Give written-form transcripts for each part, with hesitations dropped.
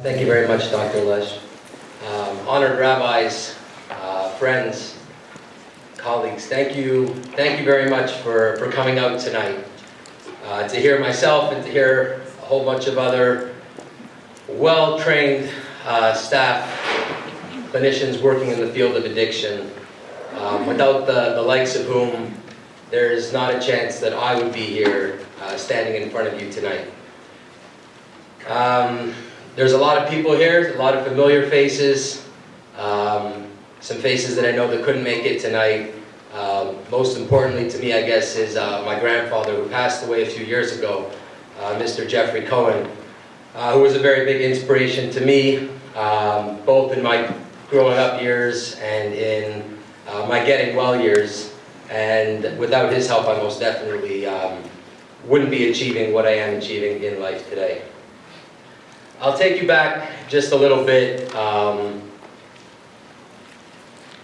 Thank you very much, Dr. Lesh. Honored rabbis, friends, colleagues, thank you very much for coming out tonight to hear myself and to hear a whole bunch of other well-trained staff, clinicians working in the field of addiction, without the likes of whom there's not a chance that I would be here standing in front of you tonight. There's a lot of people here, a lot of familiar faces, some faces that I know that couldn't make it tonight. Most importantly to me, I guess, is my grandfather who passed away a few years ago, Mr. Jeffrey Cohen, who was a very big inspiration to me, both in my growing up years and in my getting well years. And without his help, I most definitely wouldn't be achieving what I am achieving in life today. I'll take you back just a little bit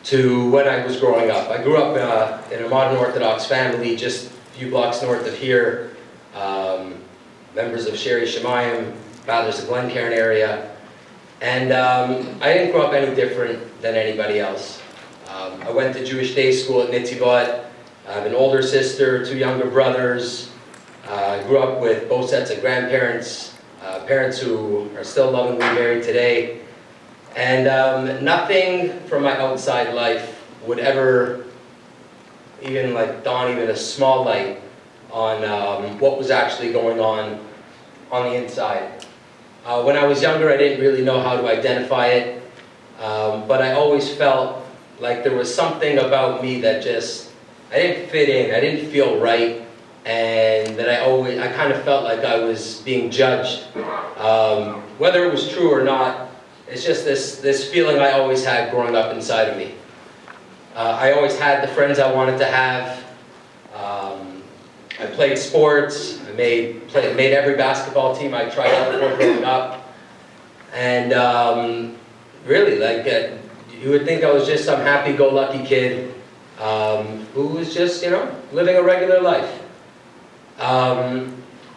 to when I was growing up. I grew up in a modern Orthodox family just a few blocks north of here, members of Sherry Shemayim, Fathers of Glencairn area, and I didn't grow up any different than anybody else. I went to Jewish day school at Nitzivot. I have an older sister, two younger brothers. I grew up with both sets of grandparents, parents who are still lovingly married today. And nothing from my outside life would ever even dawn even a small light on what was actually going on the inside. When I was younger, I didn't really know how to identify it, but I always felt like there was something about me that I didn't fit in, I didn't feel right, and that I kind of felt like I was being judged. Whether it was true or not, it's just this feeling I always had growing up inside of me. I always had the friends I wanted to have. I played sports. I made every basketball team I tried out for growing up. And really, you would think I was just some happy-go-lucky kid who was just, living a regular life.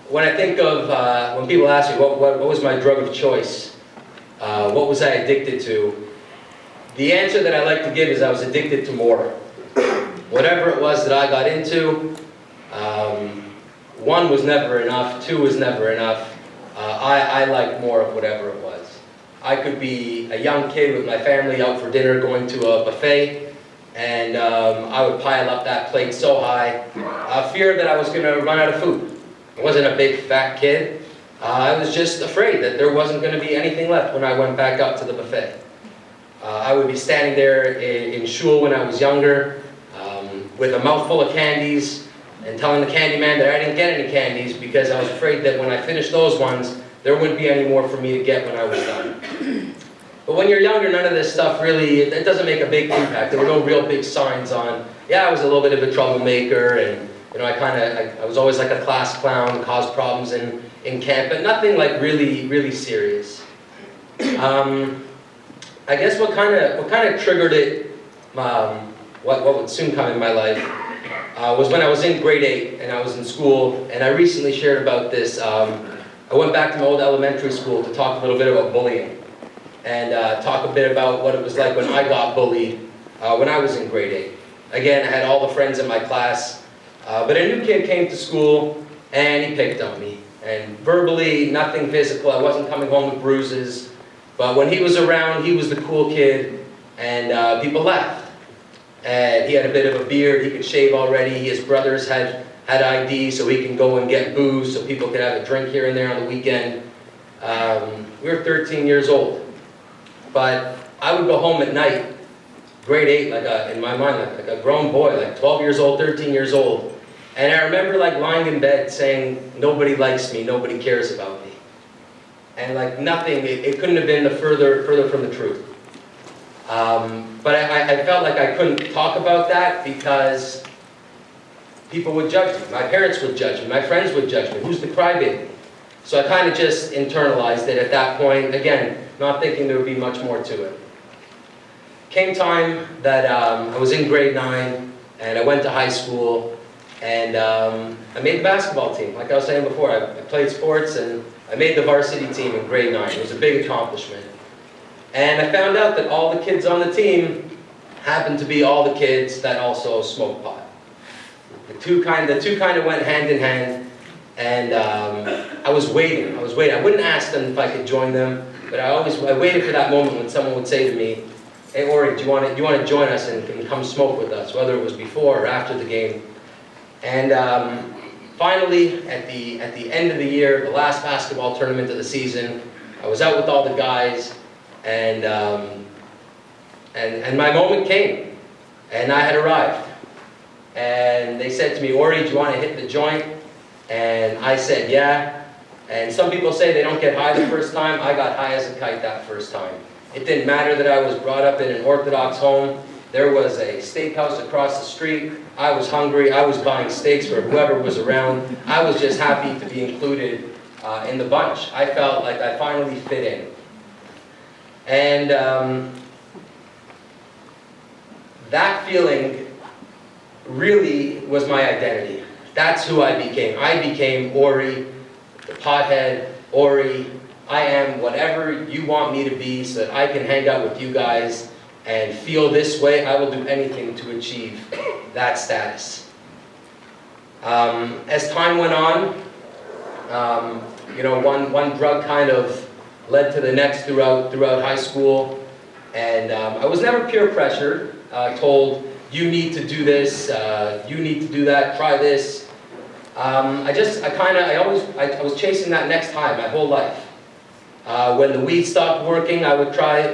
When I think of, when people ask me what was my drug of choice, what was I addicted to, the answer that I like to give is I was addicted to more. Whatever it was that I got into, one was never enough, two was never enough. I liked more of whatever it was. I could be a young kid with my family out for dinner going to a buffet, and I would pile up that plate so high, fear that I was going to run out of food. I wasn't a big fat kid. I was just afraid that there wasn't going to be anything left when I went back up to the buffet. I would be standing there in shul when I was younger with a mouthful of candies and telling the candy man that I didn't get any candies because I was afraid that when I finished those ones, there wouldn't be any more for me to get when I was done. But when you're younger, none of this stuff really, it doesn't make a big impact. There were no real big signs on, yeah, I was a little bit of a troublemaker, and I was always like a class clown, caused problems in camp, but nothing like really serious. I guess what kind of triggered it, what would soon come in my life, was when I was in grade 8 and I was in school, and I recently shared about this. I went back to my old elementary school to talk a little bit about bullying and talk a bit about what it was like when I got bullied when I was in grade 8. Again, I had all the friends in my class, but a new kid came to school and he picked on me. And verbally, nothing physical. I wasn't coming home with bruises. But when he was around, he was the cool kid, and people laughed. And he had a bit of a beard. He could shave already. His brothers had ID, so he can go and get booze, so people could have a drink here and there on the weekend. We were 13 years old. But I would go home at night, grade 8, in my mind, like a grown boy, like 12 years old, 13 years old. And I remember lying in bed saying, nobody likes me, nobody cares about me. And nothing, it couldn't have been further from the truth. But I felt like I couldn't talk about that because people would judge me. My parents would judge me, my friends would judge me. Who's the crybaby? So I kind of just internalized it at that point, again, not thinking there would be much more to it. Came time that I was in grade 9 and I went to high school, And I made the basketball team. Like I was saying before, I played sports and I made the varsity team in grade 9. It was a big accomplishment. And I found out that all the kids on the team happened to be all the kids that also smoked pot. The two kind of went hand in hand. And I was waiting. I wouldn't ask them if I could join them, but I waited for that moment when someone would say to me, "Hey Ori, do you want to join us and come smoke with us?" Whether it was before or after the game. And finally, at the end of the year, the last basketball tournament of the season, I was out with all the guys, and my moment came, and I had arrived. And they said to me, "Ori, do you want to hit the joint?" And I said, "Yeah." And some people say they don't get high the first time. I got high as a kite that first time. It didn't matter that I was brought up in an Orthodox home. There was a steakhouse across the street. I was hungry. I was buying steaks for whoever was around. I was just happy to be included in the bunch. I felt like I finally fit in. And that feeling really was my identity. That's who I became. I became Ori, the pothead. Ori, I am whatever you want me to be so that I can hang out with you guys and feel this way. I will do anything to achieve that status. As time went on, one drug kind of led to the next throughout high school, and I was never peer pressured, told, "You need to do this, you need to do that, try this." I was chasing that next high my whole life. When the weed stopped working, I would try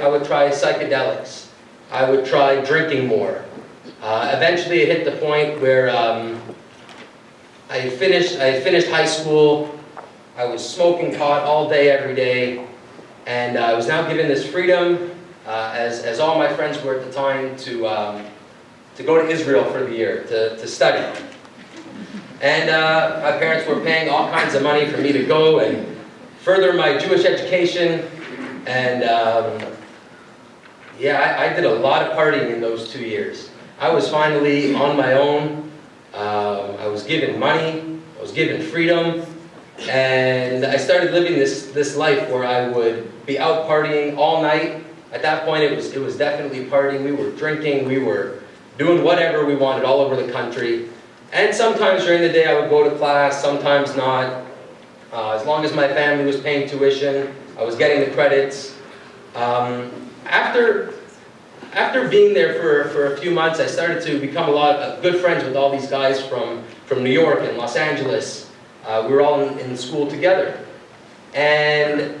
psychedelics. I would try drinking more. Eventually, it hit the point where I had finished high school. I was smoking pot all day, every day, and I was now given this freedom, as all my friends were at the time, to go to Israel for the year to study. And my parents were paying all kinds of money for me to go and further my Jewish education. And I did a lot of partying in those 2 years. I was finally on my own. I was given money. I was given freedom. And I started living this life where I would be out partying all night. At that point, it was definitely partying. We were drinking. We were doing whatever we wanted all over the country. And sometimes during the day I would go to class, sometimes not. As long as my family was paying tuition, I was getting the credits. After being there for a few months, I started to become a lot of good friends with all these guys from New York and Los Angeles. We were all in school together. And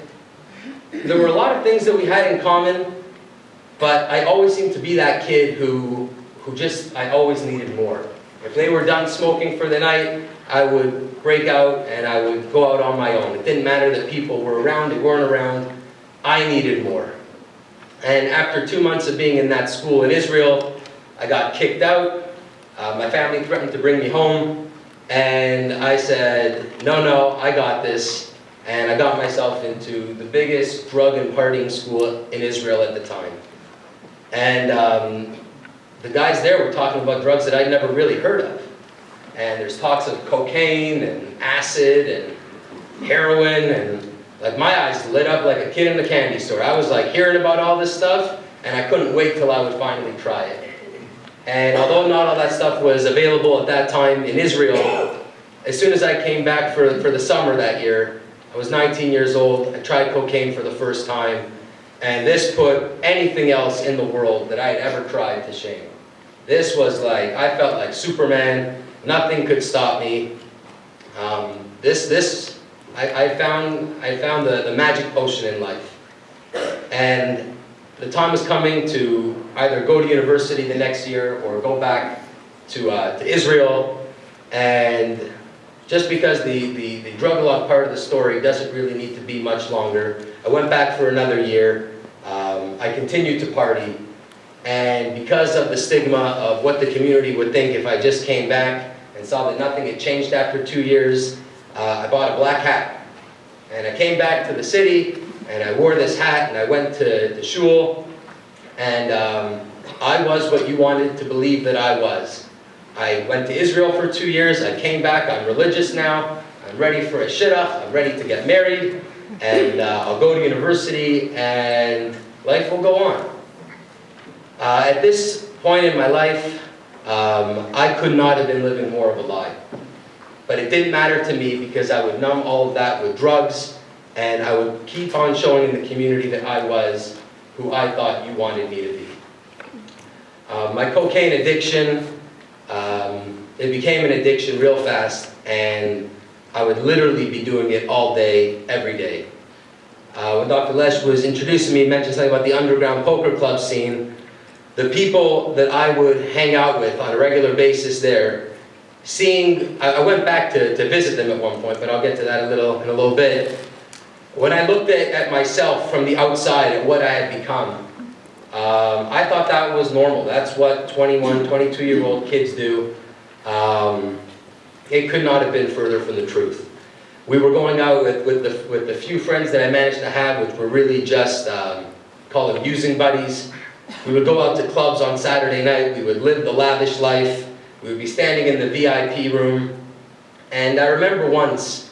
there were a lot of things that we had in common, but I always seemed to be that kid who I always needed more. If they were done smoking for the night, I would break out and I would go out on my own. It didn't matter that people were around, they weren't around. I needed more. And after 2 months of being in that school in Israel, I got kicked out. My family threatened to bring me home. And I said, no, I got this. And I got myself into the biggest drug and partying school in Israel at the time. And the guys there were talking about drugs that I'd never really heard of. And there's talks of cocaine and acid and heroin, and like my eyes lit up like a kid in the candy store. I was like hearing about all this stuff, and I couldn't wait till I would finally try it. And although not all that stuff was available at that time in Israel, as soon as I came back for the summer that year, I was 19 years old, I tried cocaine for the first time, and this put anything else in the world that I had ever tried to shame. This was like, I felt like Superman. Nothing could stop me. I found the magic potion in life. And the time was coming to either go to university the next year or go back to Israel. And just because the drug log part of the story doesn't really need to be much longer, I went back for another year. I continued to party. And because of the stigma of what the community would think if I just came back and saw that nothing had changed after 2 years, I bought a black hat. And I came back to the city, and I wore this hat, and I went to shul, and I was what you wanted to believe that I was. I went to Israel for 2 years, I came back, I'm religious now, I'm ready for a shidduch, I'm ready to get married, and I'll go to university, and life will go on. At this point in my life, I could not have been living more of a lie. But it didn't matter to me because I would numb all of that with drugs, and I would keep on showing in the community that I was who I thought you wanted me to be. My cocaine addiction, it became an addiction real fast, and I would literally be doing it all day, every day. When Dr. Lesh was introducing me, he mentioned something about the underground poker club scene. The people that I would hang out with on a regular basis there, I went back to visit them at one point, but I'll get to that in a little bit. When I looked at myself from the outside, at what I had become, I thought that was normal. That's what 21, 22-year-old kids do. It could not have been further from the truth. We were going out with the few friends that I managed to have, which were really just, call them using buddies. We would go out to clubs on Saturday night. We would live the lavish life. We would be standing in the VIP room. And I remember once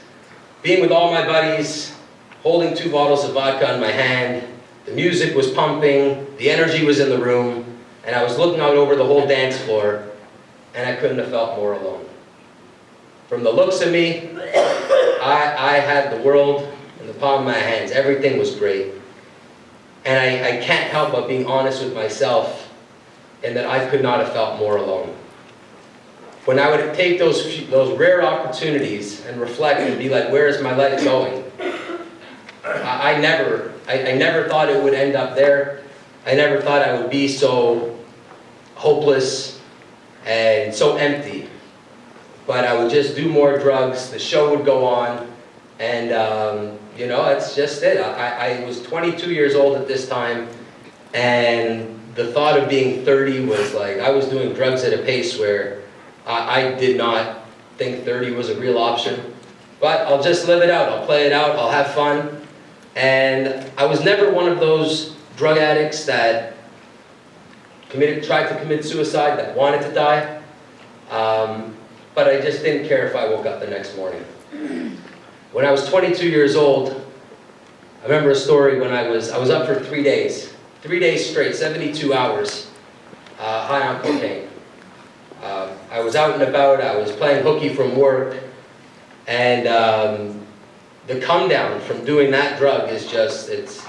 being with all my buddies, holding 2 bottles of vodka in my hand. The music was pumping, the energy was in the room, and I was looking out over the whole dance floor, and I couldn't have felt more alone. From the looks of me, I had the world in the palm of my hands. Everything was great. And I can't help but being honest with myself in that I could not have felt more alone. When I would take those rare opportunities and reflect and be like, where is my life going? I never thought it would end up there. I never thought I would be so hopeless and so empty. But I would just do more drugs, the show would go on, and you know, that's just it. I was 22 years old at this time, and the thought of being 30 was like, I was doing drugs at a pace where I did not think 30 was a real option. But I'll just live it out, I'll play it out, I'll have fun. And I was never one of those drug addicts that tried to commit suicide, that wanted to die. But I just didn't care if I woke up the next morning. When I was 22 years old, I remember a story when I was up for 3 days. 3 days straight, 72 hours, high on cocaine. I was out and about, I was playing hooky from work, and the come down from doing that drug is just, it's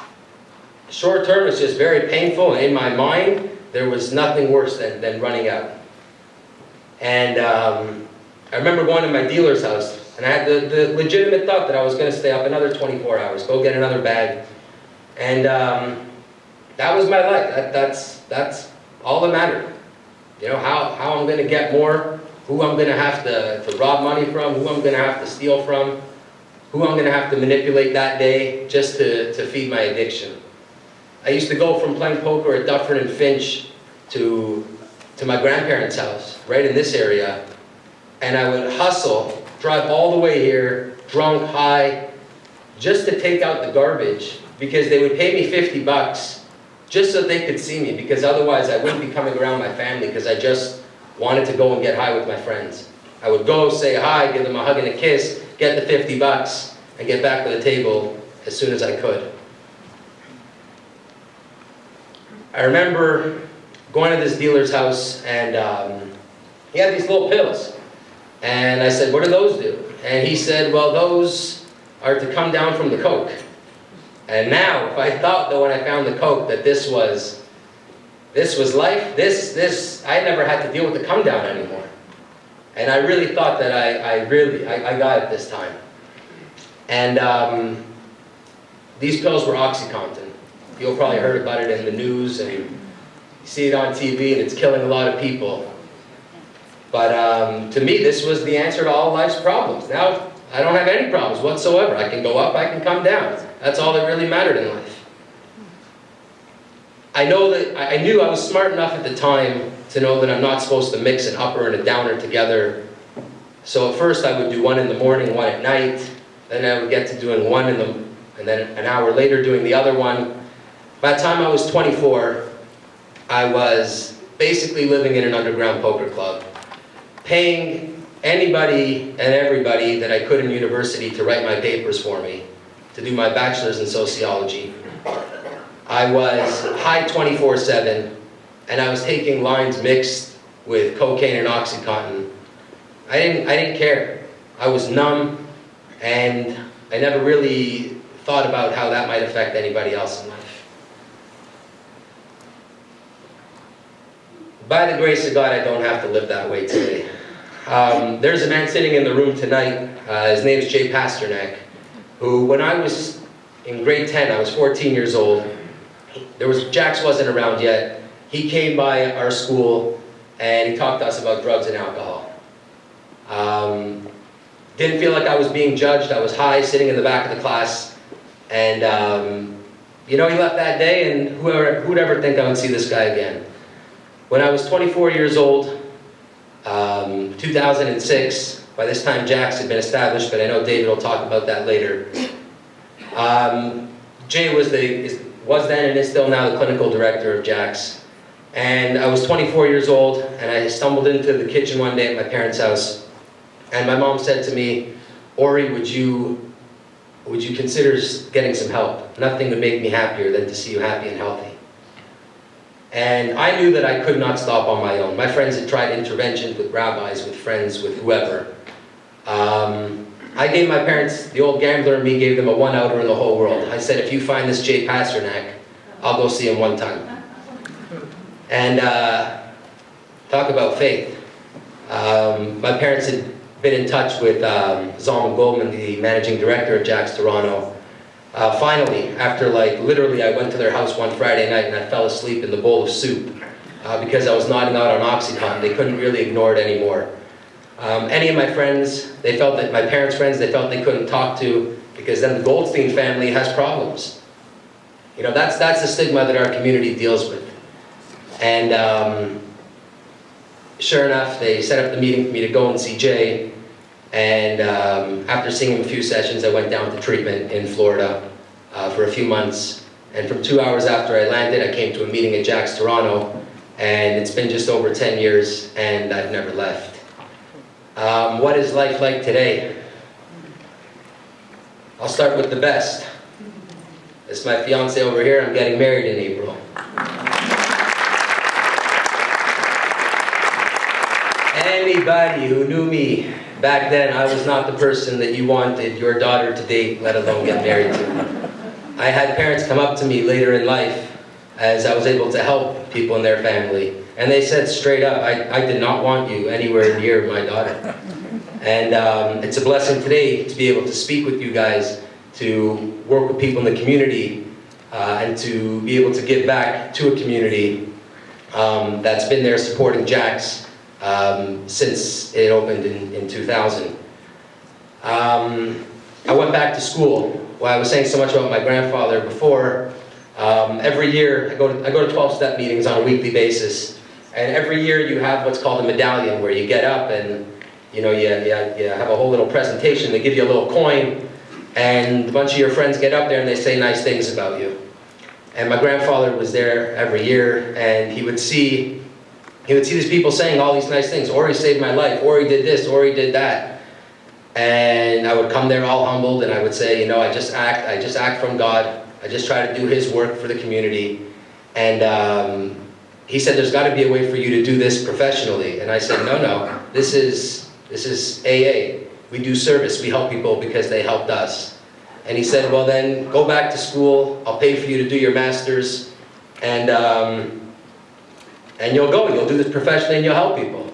short term, it's just very painful, and in my mind, there was nothing worse than running out. And I remember going to my dealer's house, and I had the legitimate thought that I was going to stay up another 24 hours, go get another bag. And that was my life. That's all that mattered. You know, how I'm going to get more, who I'm going to have to rob money from, who I'm going to have to steal from, who I'm going to have to manipulate that day just to feed my addiction. I used to go from playing poker at Dufferin and Finch to my grandparents' house, right in this area, and I would hustle, drive all the way here, drunk, high, just to take out the garbage, because they would pay me $50 just so they could see me, because otherwise I wouldn't be coming around my family, because I just wanted to go and get high with my friends. I would go, say hi, give them a hug and a kiss, get the $50, and get back to the table as soon as I could. I remember going to this dealer's house, and he had these little pills. And I said, what do those do? And he said, well, those are to come down from the coke. And now, if I thought that when I found the coke that this was life, I never had to deal with the come down anymore. And I really thought that I got it this time. And these pills were OxyContin. You'll probably heard about it in the news, and you see it on TV, and it's killing a lot of people. But to me, this was the answer to all life's problems. Now, I don't have any problems whatsoever. I can go up, I can come down. That's all that really mattered in life. I knew I was smart enough at the time to know that I'm not supposed to mix an upper and a downer together. So at first I would do one in the morning, one at night. Then I would get to doing one and then an hour later doing the other one. By the time I was 24, I was basically living in an underground poker club. paying anybody and everybody that I could in university to write my papers for me, to do my bachelor's in sociology. I was high 24/7, and I was taking lines mixed with cocaine and OxyContin. I didn't care. I was numb, and I never really thought about how that might affect anybody else in life. By the grace of God, I don't have to live that way today. There's a man sitting in the room tonight, his name is Jay Pasternak, who when I was in grade 10, I was 14 years old, Jax wasn't around yet. He came by our school and he talked to us about drugs and alcohol. Didn't feel like I was being judged. I was high, sitting in the back of the class, and he left that day, and who would ever think I would see this guy again? When I was 24 years old, 2006, by this time Jax had been established, but I know David will talk about that later. Jay was then and is still now the clinical director of Jax. And I was 24 years old, and I stumbled into the kitchen one day at my parents' house, and my mom said to me, "Ori, would you consider getting some help? Nothing would make me happier than to see you happy and healthy." And I knew that I could not stop on my own. My friends had tried interventions with rabbis, with friends, with whoever. I gave my parents, the old gambler in me gave them a one-outer in the whole world. I said, if you find this Jay Pasternak, I'll go see him one time. And talk about faith. My parents had been in touch with Zalman Goldman, the managing director of Jax Toronto. Finally, after literally I went to their house one Friday night and I fell asleep in the bowl of soup because I was nodding out on OxyContin. They couldn't really ignore it anymore. Any of my friends, my parents' friends, they felt they couldn't talk to, because then the Goldstein family has problems. That's the stigma that our community deals with. And sure enough, they set up the meeting for me to go and see Jay. And after seeing him a few sessions, I went down to treatment in Florida for a few months. And from 2 hours after I landed, I came to a meeting at Jax Toronto. And it's been just over 10 years, and I've never left. What is life like today? I'll start with the best. This is my fiance over here. I'm getting married in April. Anybody who knew me back then, I was not the person that you wanted your daughter to date, let alone get married to. I had parents come up to me later in life as I was able to help people in their family. And they said straight up, I did not want you anywhere near my daughter. And it's a blessing today to be able to speak with you guys, to work with people in the community, and to be able to give back to a community that's been there supporting Jax since it opened in 2000. I went back to school. Well, I was saying so much about my grandfather before. Every year, I go to 12-step meetings on a weekly basis. And every year you have what's called a medallion, where you get up and you have a whole little presentation. They give you a little coin, and a bunch of your friends get up there and they say nice things about you. And my grandfather was there every year, and he would see these people saying all these nice things. Ori saved my life. Ori did this. Ori did that. And I would come there all humbled, and I would say, I just act from God. I just try to do His work for the community. And he said, there's got to be a way for you to do this professionally. And I said, no, this is AA. We do service. We help people because they helped us. And he said, well then, go back to school. I'll pay for you to do your master's. And you'll go. You'll do this professionally and you'll help people.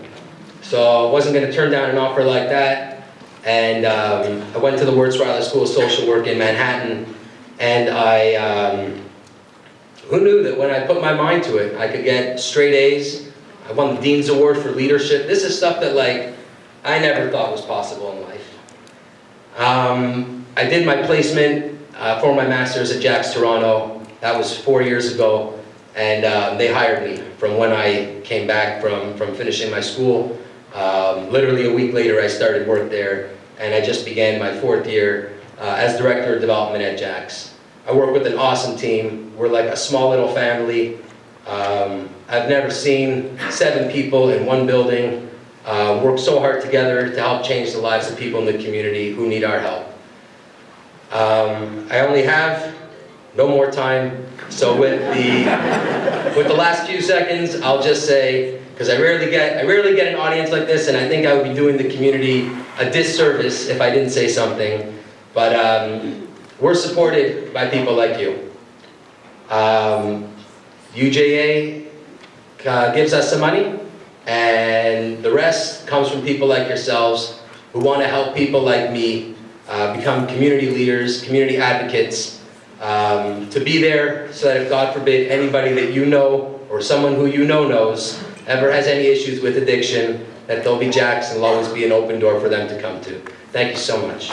So I wasn't going to turn down an offer like that. And I went to the Wurtzweiler School of Social Work in Manhattan. And who knew that when I put my mind to it, I could get straight A's. I won the Dean's Award for Leadership. This is stuff that I never thought was possible in life. I did my placement for my master's at Jax Toronto. That was 4 years ago. And they hired me from when I came back from finishing my school. Literally a week later, I started work there. And I just began my 4th year as Director of Development at Jax. I work with an awesome team. We're like a small little family. I've never seen 7 people in one building work so hard together to help change the lives of people in the community who need our help. I only have no more time, so with the last few seconds, I'll just say, because I rarely get an audience like this, and I think I would be doing the community a disservice if I didn't say something, but we're supported by people like you. UJA gives us some money, and the rest comes from people like yourselves who want to help people like me become community leaders, community advocates, to be there so that if, God forbid, anybody that you know or someone who you know knows ever has any issues with addiction, that there'll be Jacks and there'll always be an open door for them to come to. Thank you so much.